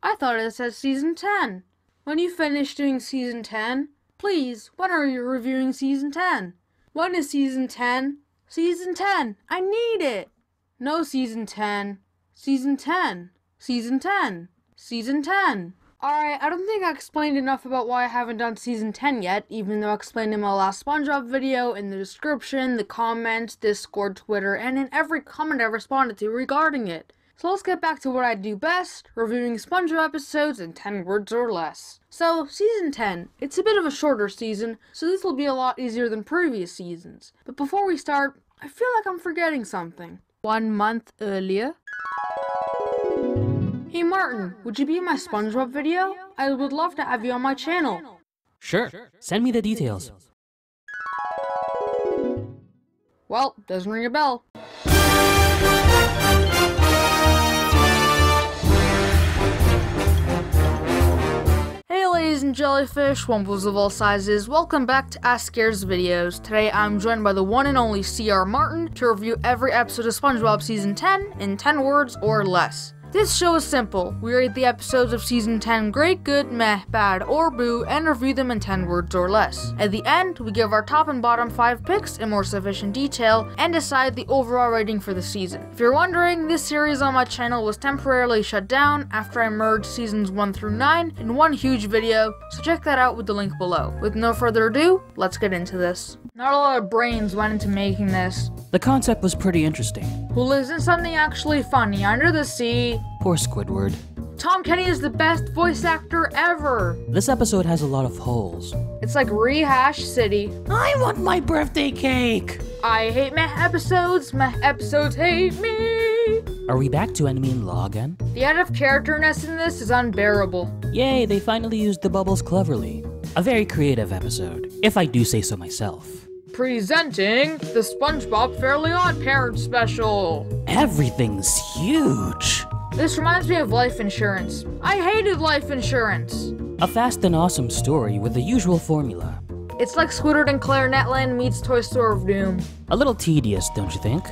I thought it said Season 10. When you finish doing Season 10, please, when are you reviewing Season 10? When is Season 10? Season 10! I need it! No Season 10. Season 10. Season 10. Season 10. Alright, I don't think I explained enough about why I haven't done Season 10 yet, even though I explained in my last SpongeBob video, in the description, the comments, Discord, Twitter, and in every comment I responded to regarding it. So let's get back to what I do best, reviewing SpongeBob episodes in 10 words or less. So, Season 10. It's a bit of a shorter season, so this will be a lot easier than previous seasons. But before we start, I feel like I'm forgetting something. 1 month earlier. Hey Martin, would you be in my SpongeBob video? I would love to have you on my channel. Sure, send me the details. Well, doesn't ring a bell. Hey ladies and jellyfish, wumples of all sizes, welcome back to A.S.K's videos. Today I'm joined by the one and only C.R. Martin to review every episode of SpongeBob Season 10 in 10 words or less. This show is simple. We rate the episodes of Season 10 great, good, meh, bad, or boo, and review them in 10 words or less. At the end, we give our top and bottom 5 picks in more sufficient detail, and decide the overall rating for the season. If you're wondering, this series on my channel was temporarily shut down after I merged Seasons 1 through 9 in one huge video, so check that out with the link below. With no further ado, let's get into this. Not a lot of brains went into making this. The concept was pretty interesting. Well, isn't something actually funny under the sea? Poor Squidward. Tom Kenny is the best voice actor ever! This episode has a lot of holes. It's like Rehash City. I want my birthday cake! I hate meh episodes hate me! Are we back to enemy-in-law again? The out of characterness in this is unbearable. Yay, they finally used the bubbles cleverly. A very creative episode, if I do say so myself. Presenting the SpongeBob Fairly Odd Parents Special. Everything's huge. This reminds me of life insurance. I hated life insurance. A fast and awesome story with the usual formula. It's like Squidward and Clarinetland meets Toy Store of Doom. A little tedious, don't you think?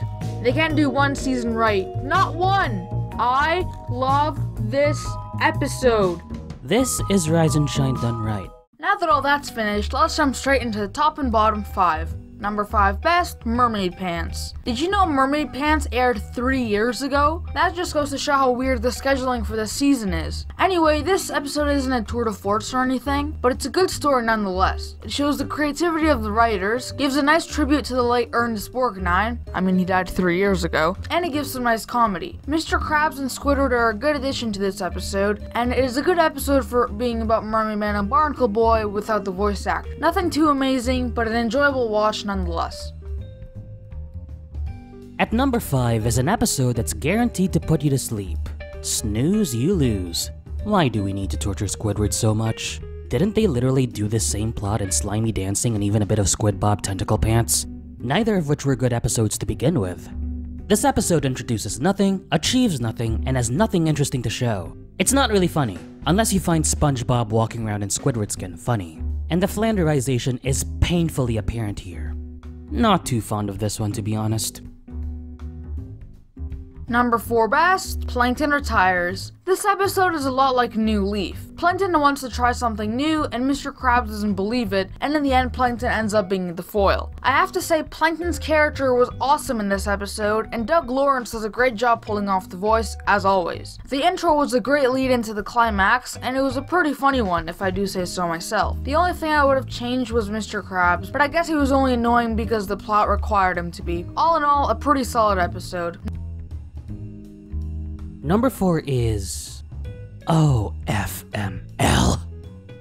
They can't do one season right. Not one! I love this episode. This is Rise and Shine done right. Now that all that's finished, let's jump straight into the top and bottom 5. Number 5 best, Mermaid Pants. Did you know Mermaid Pants aired 3 years ago? That just goes to show how weird the scheduling for this season is. Anyway, this episode isn't a tour de force or anything, but it's a good story nonetheless. It shows the creativity of the writers, gives a nice tribute to the late Ernest Borgnine, I mean he died 3 years ago, and it gives some nice comedy. Mr. Krabs and Squidward are a good addition to this episode, and it is a good episode for being about Mermaid Man and Barnacle Boy without the voice actor. Nothing too amazing, but an enjoyable watch nonetheless. At number 5 is an episode that's guaranteed to put you to sleep. Snooze, you lose. Why do we need to torture Squidward so much? Didn't they literally do the same plot in Slimy Dancing and even a bit of SquidBob Tentacle Pants? Neither of which were good episodes to begin with. This episode introduces nothing, achieves nothing, and has nothing interesting to show. It's not really funny, unless you find SpongeBob walking around in Squidward skin funny. And the flanderization is painfully apparent here. Not too fond of this one, to be honest. Number 4 best, Plankton Retires. This episode is a lot like New Leaf. Plankton wants to try something new, and Mr. Krabs doesn't believe it, and in the end Plankton ends up being the foil. I have to say Plankton's character was awesome in this episode, and Doug Lawrence does a great job pulling off the voice, as always. The intro was a great lead into the climax, and it was a pretty funny one, if I do say so myself. The only thing I would have changed was Mr. Krabs, but I guess he was only annoying because the plot required him to be. All in all, a pretty solid episode. Number 4 is OFML.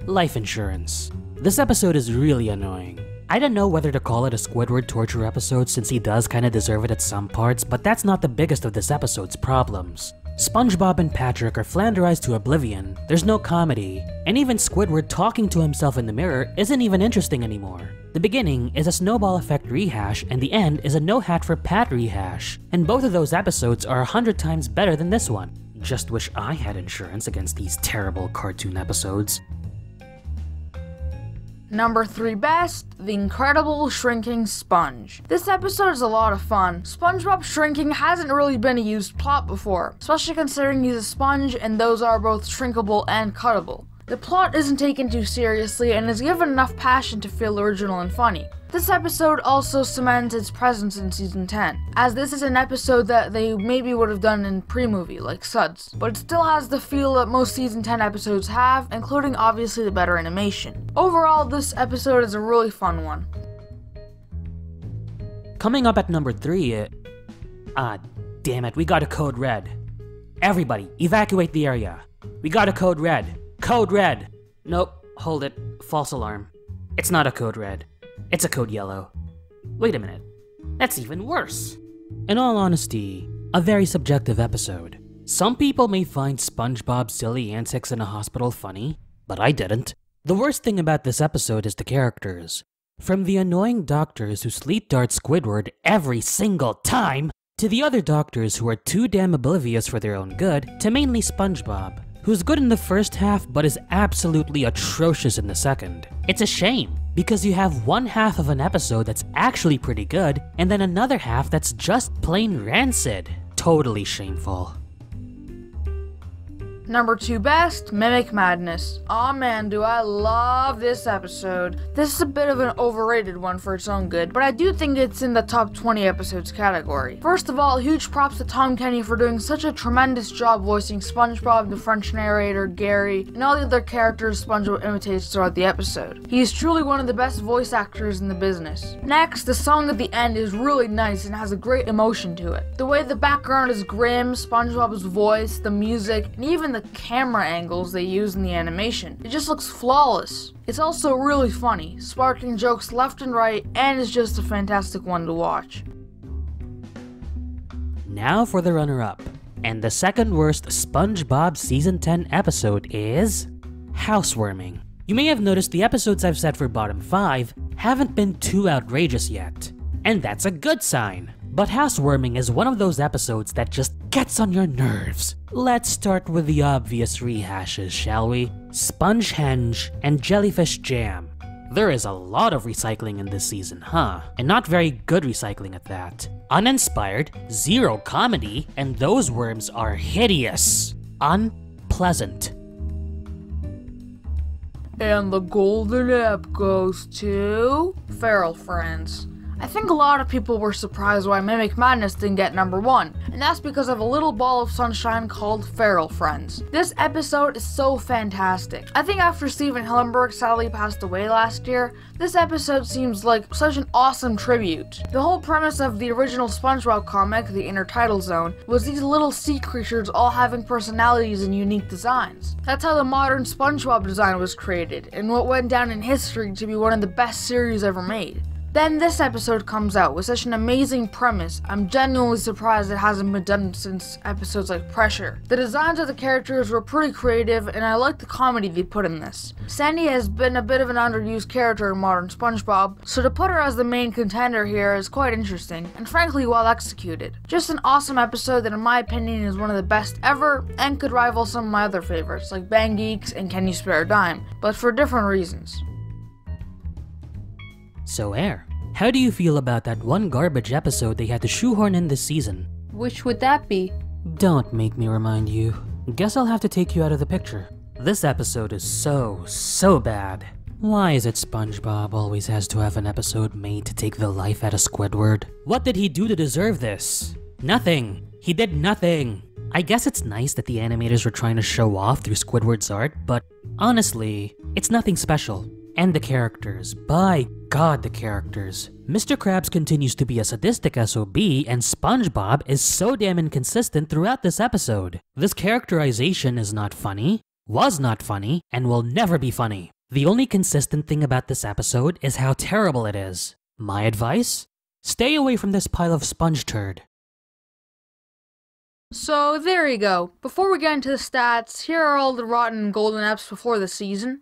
Life Insurance. This episode is really annoying. I don't know whether to call it a Squidward torture episode since he does kinda deserve it at some parts, but that's not the biggest of this episode's problems. SpongeBob and Patrick are flanderized to oblivion, there's no comedy, and even Squidward talking to himself in the mirror isn't even interesting anymore. The beginning is a snowball effect rehash, and the end is a no hat for Pat rehash, and both of those episodes are 100 times better than this one. Just wish I had insurance against these terrible cartoon episodes. Number 3 best, The Incredible Shrinking Sponge. This episode is a lot of fun. SpongeBob shrinking hasn't really been a used plot before, especially considering he's a sponge and those are both shrinkable and cuttable. The plot isn't taken too seriously and is given enough passion to feel original and funny. This episode also cements its presence in Season 10, as this is an episode that they maybe would have done in pre-movie, like Suds, but it still has the feel that most Season 10 episodes have, including obviously the better animation. Overall, this episode is a really fun one. Coming up at number 3, damn it, we got a code red. Everybody, evacuate the area. We got a code red. Code red! Nope, hold it. False alarm. It's not a code red. It's a code yellow. Wait a minute. That's even worse. In all honesty, a very subjective episode. Some people may find SpongeBob's silly antics in a hospital funny, but I didn't. The worst thing about this episode is the characters. From the annoying doctors who sleep dart Squidward every single time, to the other doctors who are too damn oblivious for their own good, to mainly SpongeBob, who's good in the first half but is absolutely atrocious in the second. It's a shame, because you have one half of an episode that's actually pretty good, and then another half that's just plain rancid. Totally shameful. Number 2 best, Mimic Madness. Aw man, do I love this episode. This is a bit of an overrated one for its own good, but I do think it's in the top 20 episodes category. First of all, huge props to Tom Kenny for doing such a tremendous job voicing SpongeBob, the French narrator, Gary, and all the other characters SpongeBob imitates throughout the episode. He is truly one of the best voice actors in the business. Next, the song at the end is really nice and has a great emotion to it. The way the background is grim, SpongeBob's voice, the music, and even the camera angles they use in the animation. It just looks flawless. It's also really funny, sparking jokes left and right, and is just a fantastic one to watch. Now for the runner-up. And the second worst SpongeBob Season 10 episode is Housewarming. You may have noticed the episodes I've set for bottom 5 haven't been too outrageous yet. And that's a good sign. But Housewarming is one of those episodes that just gets on your nerves. Let's start with the obvious rehashes, shall we? Spongehenge and Jellyfish Jam. There is a lot of recycling in this season, huh? And not very good recycling at that. Uninspired, zero comedy, and those worms are hideous. Unpleasant. And the golden app goes to Feral Friends. I think a lot of people were surprised why Mimic Madness didn't get number 1, and that's because of a little ball of sunshine called Feral Friends. This episode is so fantastic. I think after Steven Hillenburg sadly passed away last year, this episode seems like such an awesome tribute. The whole premise of the original SpongeBob comic, The Inner Title Zone, was these little sea creatures all having personalities and unique designs. That's how the modern SpongeBob design was created, and what went down in history to be one of the best series ever made. Then this episode comes out with such an amazing premise, I'm genuinely surprised it hasn't been done since episodes like Pressure. The designs of the characters were pretty creative, and I like the comedy they put in this. Sandy has been a bit of an underused character in modern SpongeBob, so to put her as the main contender here is quite interesting, and frankly well executed. Just an awesome episode that in my opinion is one of the best ever, and could rival some of my other favorites like Bang Geeks and Can You Spare a Dime, but for different reasons. So Air, how do you feel about that one garbage episode they had to shoehorn in this season? Which would that be? Don't make me remind you. Guess I'll have to take you out of the picture. This episode is so bad. Why is it SpongeBob always has to have an episode made to take the life out of Squidward? What did he do to deserve this? Nothing. He did nothing. I guess it's nice that the animators were trying to show off through Squidward's art, but honestly, it's nothing special. And the characters, by God the characters. Mr. Krabs continues to be a sadistic SOB, and SpongeBob is so damn inconsistent throughout this episode. This characterization is not funny, was not funny, and will never be funny. The only consistent thing about this episode is how terrible it is. My advice? Stay away from this pile of sponge turd. So there you go. Before we get into the stats, here are all the rotten golden apps before the season.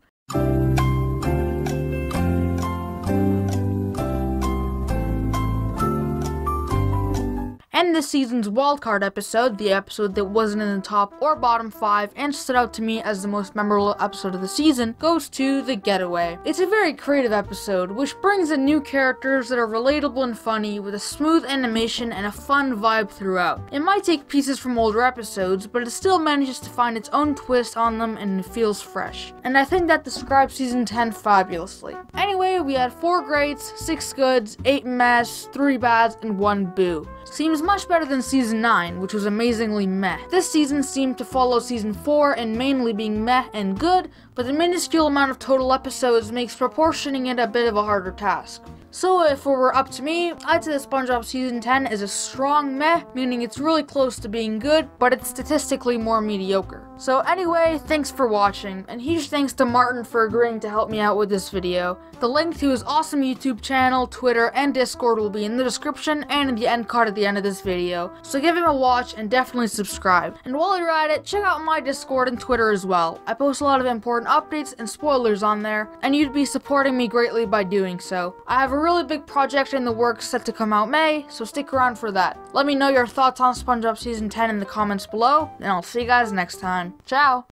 And this season's wildcard episode, the episode that wasn't in the top or bottom 5 and stood out to me as the most memorable episode of the season, goes to The Getaway. It's a very creative episode, which brings in new characters that are relatable and funny with a smooth animation and a fun vibe throughout. It might take pieces from older episodes, but it still manages to find its own twist on them and it feels fresh. And I think that describes season 10 fabulously. Anyway, we had 4 greats, 6 goods, 8 mehs, 3 bads, and 1 boo. Seems much better than season 9, which was amazingly meh. This season seemed to follow season 4 in mainly being meh and good, but the minuscule amount of total episodes makes proportioning it a bit of a harder task. So if it were up to me, I'd say that SpongeBob Season 10 is a strong meh, meaning it's really close to being good, but it's statistically more mediocre. So anyway, thanks for watching, and huge thanks to Martin for agreeing to help me out with this video. The link to his awesome YouTube channel, Twitter, and Discord will be in the description and in the end card at the end of this video, so give him a watch and definitely subscribe. And while you're at it, check out my Discord and Twitter as well. I post a lot of important updates and spoilers on there, and you'd be supporting me greatly by doing so. I have a really big project in the works set to come out May, so stick around for that. Let me know your thoughts on SpongeBob Season 10 in the comments below, and I'll see you guys next time. Ciao!